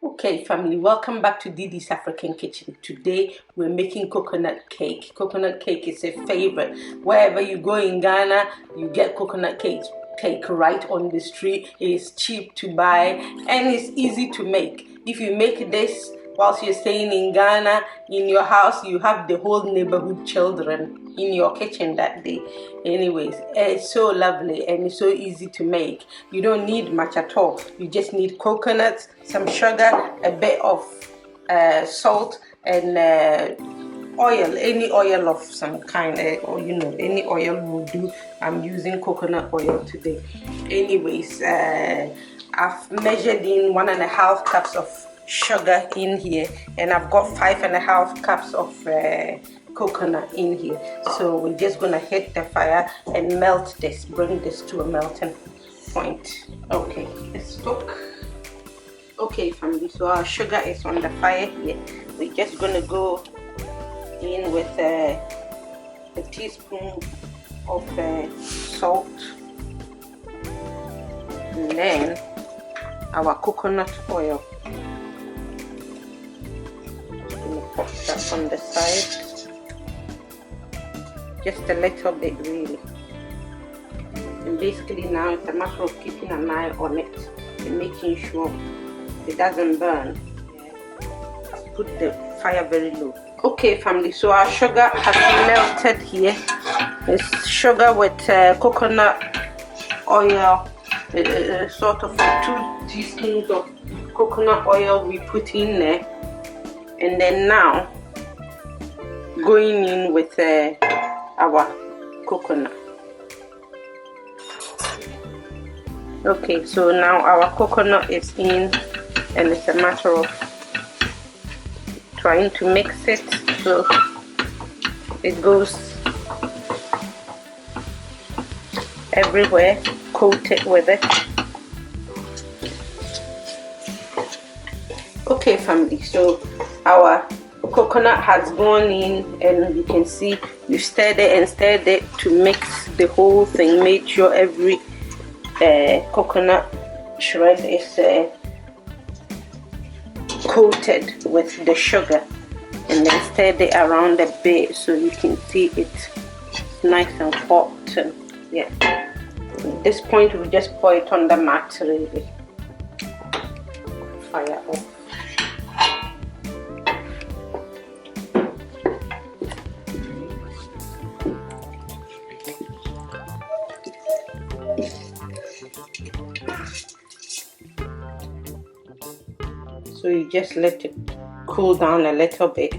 Okay family, welcome back to Didi's African Kitchen. Today we're making coconut cake. Coconut cake is a favorite. Wherever you go in Ghana, you get coconut cake right on the street. It's cheap to buy and it's easy to make. If you make this whilst you're staying in Ghana, in your house, you have the whole neighborhood children in your kitchen that day. Anyways, it's so lovely and it's so easy to make. You don't need much at all. You just need coconuts, some sugar, a bit of salt, and oil, any oil of some kind, or any oil will do. I'm using coconut oil today. Anyways, I've measured in 1.5 cups of sugar in here, and I've got 5.5 cups of coconut in here. So we're just gonna hit the fire and melt this, bring this to a melting point. Okay, let's cook. Okay family, so our sugar is on the fire here. We're just gonna go in with a teaspoon of salt, and then our coconut oil. Put that on the side, just a little bit really, and basically now it's a matter of keeping an eye on it and making sure it doesn't burn. Put the fire very low. Okay family, so our sugar has melted here. It's sugar with coconut oil, sort of 2 teaspoons of coconut oil we put in there. And then now going in with our coconut. Okay, so now our coconut is in, and it's a matter of trying to mix it so it goes everywhere, coat it with it. Okay family, so our coconut has gone in, and you can see you stirred it and stirred it to mix the whole thing. Make sure every coconut shred is coated with the sugar, and then stirred it around a bit so you can see it's nice and hot. And yeah, at this point we just pour it on the mat really. Fire off. So you just let it cool down a little bit,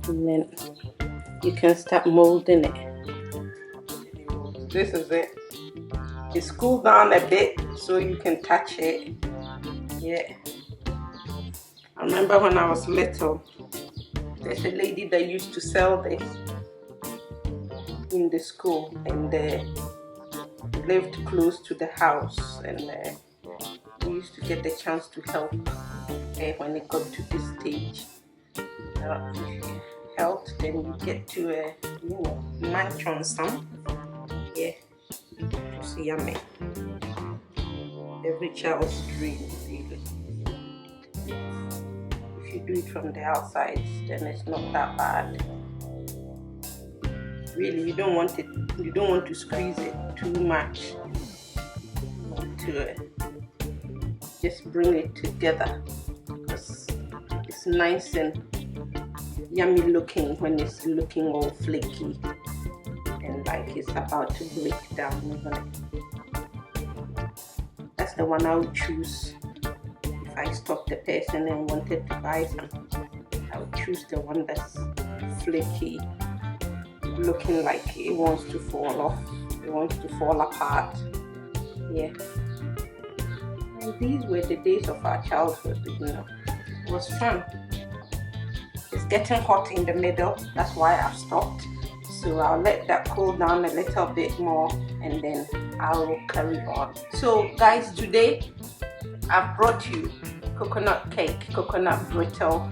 and then you can start molding it. This is it. It's cooled down a bit so you can touch it. Yeah. I remember when I was little, there's a lady that used to sell this in the school, and lived close to the house, and we used to get the chance to help when it got to this stage. If you helped, then you get to munch on some. Yeah, it's yummy. Every child's dream, really. If you do it from the outside, then it's not that bad. Really, you don't want to squeeze it too much. You want to just bring it together, because it's nice and yummy looking when it's looking all flaky and like it's about to break down, isn't it? That's the one I would choose if I stopped the person and wanted to buy some. I would choose the one that's flaky, looking like it wants to fall off, it wants to fall apart. Yeah. And these were the days of our childhood, It was fun. It's getting hot in the middle, that's why I've stopped. So I'll let that cool down a little bit more, and then I will carry on. So guys, today I've brought you coconut cake, coconut brittle,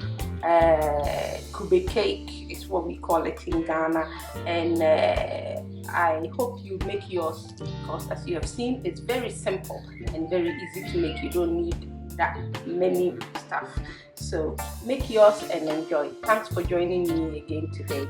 Kube cake is what we call it in Ghana, and I hope you make yours, because as you have seen, it's very simple and very easy to make. You don't need that many stuff. So make yours and enjoy. Thanks for joining me again today.